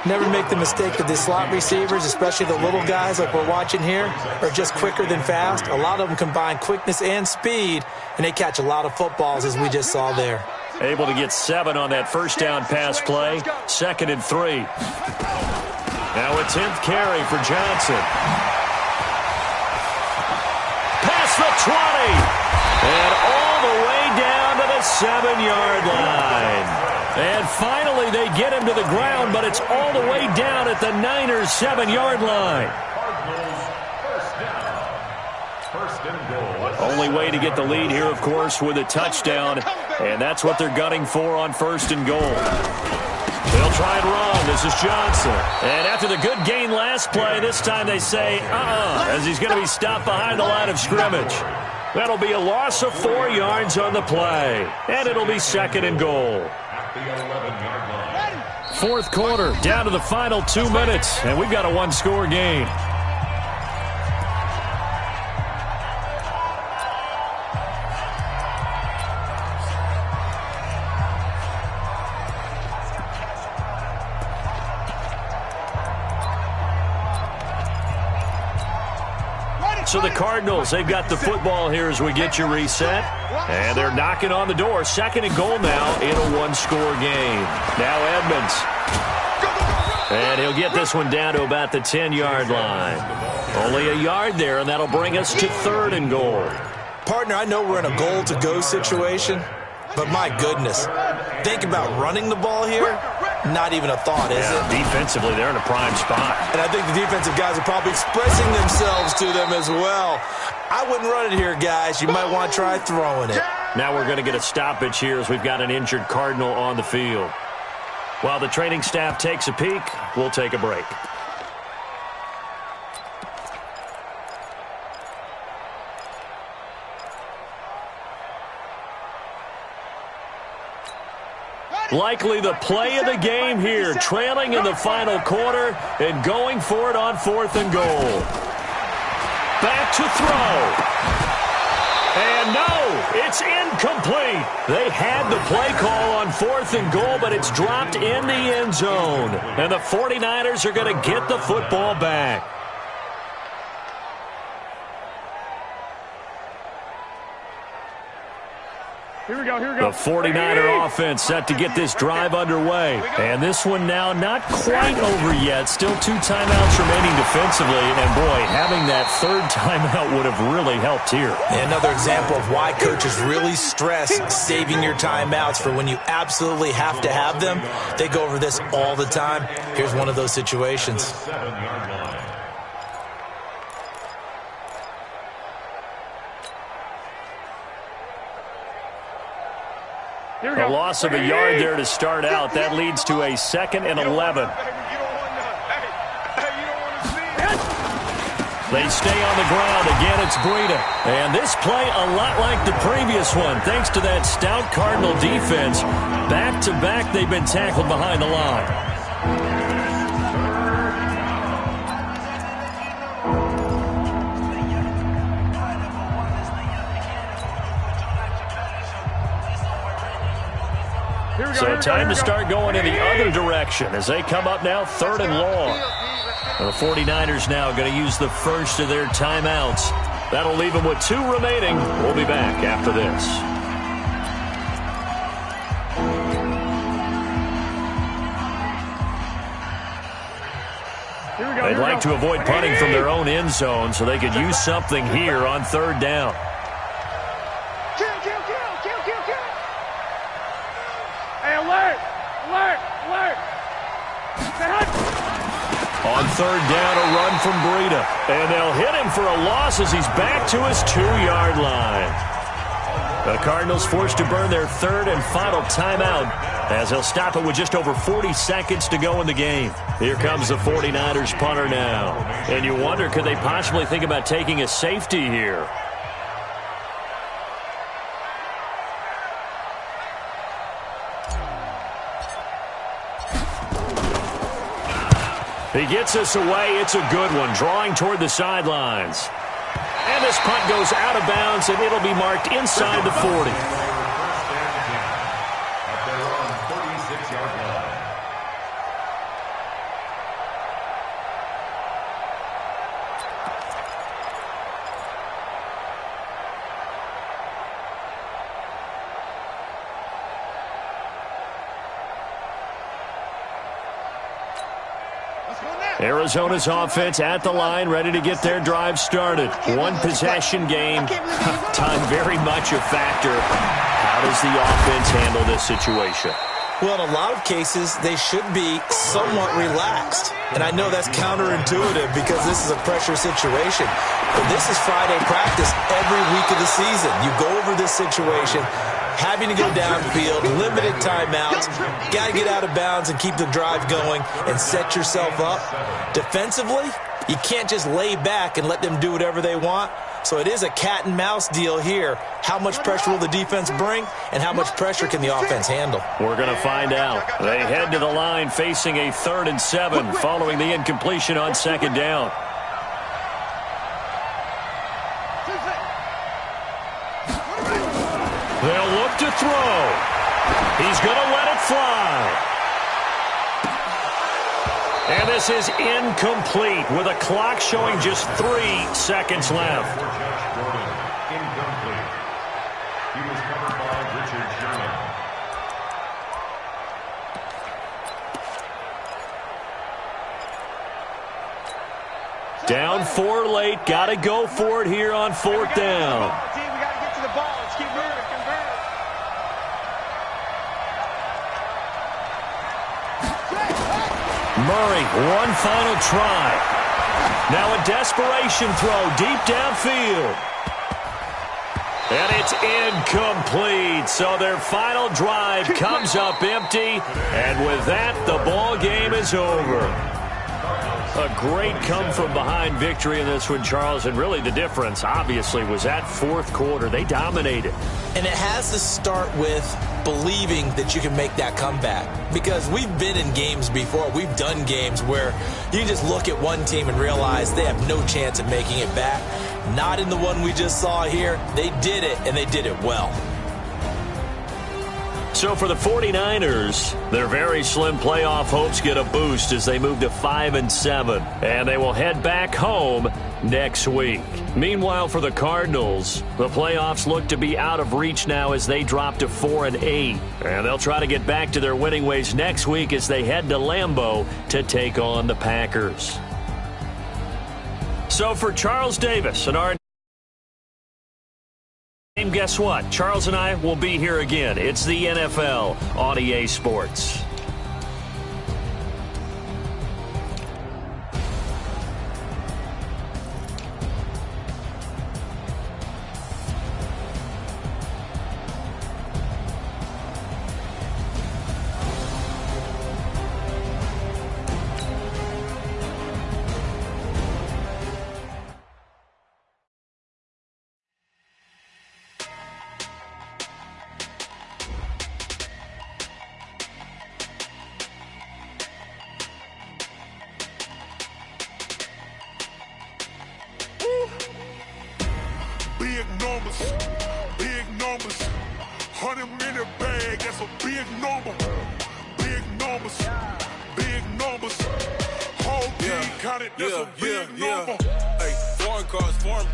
Never make the mistake that the slot receivers, especially the little guys like we're watching here, are just quicker than fast. A lot of them combine quickness and speed, and they catch a lot of footballs, as we just saw there. Able to get 7 on that first down pass play. 2nd and 3. Now a 10th carry for Johnson. Past the 20. And all the way down to the 7-yard line. And finally, they get him to the ground, but it's all the way down at the Niners' 7-yard line. Only way to get the lead here, of course, with a touchdown, and that's what they're gunning for on 1st and goal. They'll try and run. This is Johnson. And after the good gain last play, this time they say, as he's going to be stopped behind the line of scrimmage. That'll be a loss of 4 yards on the play, and it'll be 2nd and goal. 4th quarter, down to the final 2 minutes, and we've got a 1-score game. So the Cardinals, they've got the football here as we get you reset. And they're knocking on the door. 2nd and goal now in a 1-score game. Now Edmonds. And he'll get this one down to about the 10-yard line. Only a yard there, and that'll bring us to 3rd and goal. Partner, I know we're in a goal-to-go situation, but my goodness, think about running the ball here. Not even a thought, is it? Defensively, they're in a prime spot. And I think the defensive guys are probably expressing themselves to them as well. I wouldn't run it here, guys. You might want to try throwing it. Now we're going to get a stoppage here as we've got an injured Cardinal on the field. While the training staff takes a peek, we'll take a break. Likely the play of the game here, trailing in the final quarter and going for it on 4th and goal. Back to throw. And no, it's incomplete. They had the play call on 4th and goal, but it's dropped in the end zone. And the 49ers are going to get the football back. Here we go, here we go. The 49er offense set to get this drive underway. And this one now not quite over yet. Still 2 timeouts remaining defensively. And, boy, having that 3rd timeout would have really helped here. Another example of why coaches really stress saving your timeouts for when you absolutely have to have them. They go over this all the time. Here's one of those situations. A loss of a yard there to start out. That leads to a 2nd and 11. They stay on the ground. Again, it's Breida. And this play a lot like the previous one. Thanks to that stout Cardinal defense. Back-to-back, they've been tackled behind the line. So time to start going in the other direction as they come up now 3rd and long. The 49ers now going to use the first of their timeouts. That'll leave them with 2 remaining. We'll be back after this. They'd like to avoid punting from their own end zone so they could use something here on 3rd down. On third down, a run from Breida. And they'll hit him for a loss as he's back to his 2-yard line. The Cardinals forced to burn their third and final timeout as they'll stop it with just over 40 seconds to go in the game. Here comes the 49ers punter now. And you wonder, could they possibly think about taking a safety here? He gets us away. It's a good one, drawing toward the sidelines. And this punt goes out of bounds, and it'll be marked inside the 40. Arizona's offense at the line, ready to get their drive started. One possession game. Time very much a factor. How does the offense handle this situation? Well, in a lot of cases, they should be somewhat relaxed. And I know that's counterintuitive because this is a pressure situation. But this is Friday practice every week of the season. You go over this situation, having to go downfield, limited timeouts, got to get out of bounds and keep the drive going and set yourself up. Defensively, you can't just lay back and let them do whatever they want. So it is a cat and mouse deal here. How much pressure will the defense bring, and how much pressure can the offense handle? We're going to find out. They head to the line facing a 3rd and 7 following the incompletion on 2nd down. They'll look to throw. He's going to let it fly. And this is incomplete with a clock showing just 3 seconds left. Incomplete. He was covered by Richard Sherman. Down 4 late. Got to go for it here on 4th down. We got to get to the ball. Let's keep moving. Murray, one final try. Now a desperation throw deep downfield. And it's incomplete. So their final drive comes up empty. And with that, the ball game is over. A great come-from-behind victory in this one, Charles. And really the difference, obviously, was that 4th quarter. They dominated. And it has to start with believing that you can make that comeback. Because we've been in games before. We've done games where you can just look at one team and realize they have no chance of making it back. Not in the one we just saw here. They did it, and they did it well. So for the 49ers, their very slim playoff hopes get a boost as they move to 5-7, and they will head back home next week. Meanwhile, for the Cardinals, the playoffs look to be out of reach now as they drop to 4-8, and they'll try to get back to their winning ways next week as they head to Lambeau to take on the Packers. So for Charles Davis and our team, guess what? Charles and I will be here again. It's the NFL on EA Sports. Big numbers, 100 minute bag, that's a big number. Big numbers, whole team counted, that's a big number. Hey, foreign cars, foreign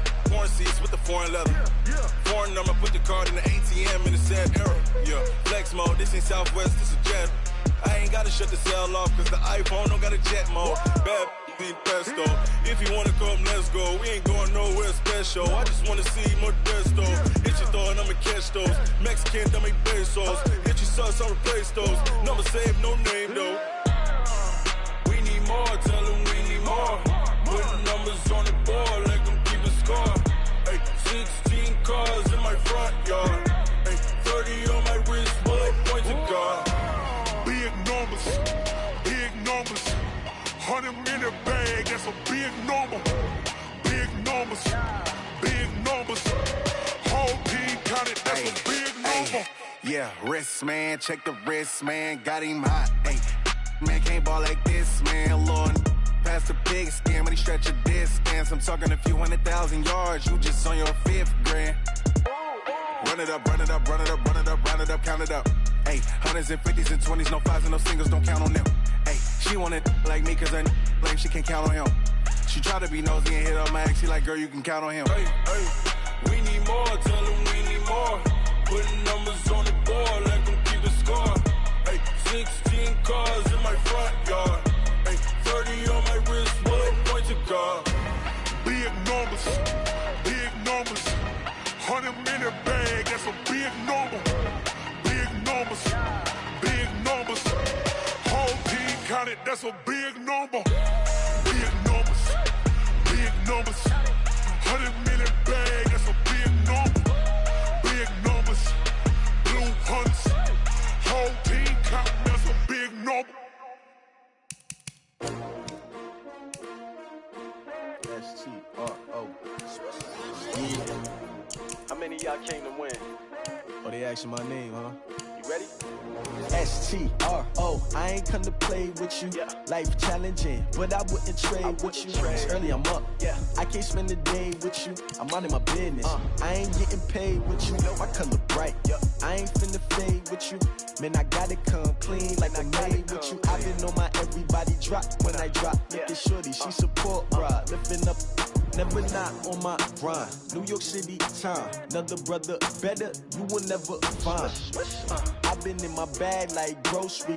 seats with the foreign leather. Foreign number, put the card in the ATM in the sad era. Yeah, flex mode, this ain't Southwest, this a jet. I ain't gotta shut the cell off, cause the iPhone don't got a jet mode. Bad pesto. If you wanna come, let's go. We ain't going nowhere special. I just wanna see Modesto. Hit your thought, I'ma catch those. Mexican, don't make pesos. Hit your sauce, I'll replace those. Number save, no name though. We need more, tell them we numbers on the board, let them keep a score. Ay, 16 cars in my front yard. Ay, 30 on my wrist, bullet point to God. Big numbers, big numbers. 100 in the bag, that's a big number. Big numbers, big numbers. Whole team counted, that's a big number. Yeah, wrist man, check the wrist man, got him hot. Ay, man can't ball like this, man. Lord, past the pig skin when he stretch a distance. I'm talking a few 100,000 yards, you just on your 5th grand. Run it up, run it up, run it up, run it up, run it up, count it up. Ay, hundreds and 50s and 20s, no 5s and no singles, don't count on them. Ay, she want it like me cause her lame, she can't count on him. She try to be nosy and hit up my ex, she like, girl, you can count on him. Hey, hey, we need more, tell them we need more. Putting numbers on the board, let them keep the score. Hey, 16 cars in my front yard. Hey, 30 on my wrist, bullet point to God. Big numbers, big numbers. 100 in the bag, that's a big number. Big numbers, big numbers. Whole team counted, that's a big number. Big numbers, big numbers. 100 in the bag, that's a big number. Big numbers, blue hunts. Whole team counting, that's a big number. S-T-R-O. How many of y'all came to win? Oh, they asking my name, huh? You ready? S-T-R-O. I ain't come to play with you. Yeah. Life challenging, but I wouldn't trade with you. It's early, I'm up. Yeah. I can't spend the day with you. I'm minding my business. I ain't getting paid with you. My color bright. Yeah. I ain't finna fade with you. Man, I gotta come clean like I made with you. I've been on my everybody drop when I drop. Look at shorty, she support ride. Lifting up, never not on my grind. New York City time. Another brother better, you will never find. I've been in my bag like grocery.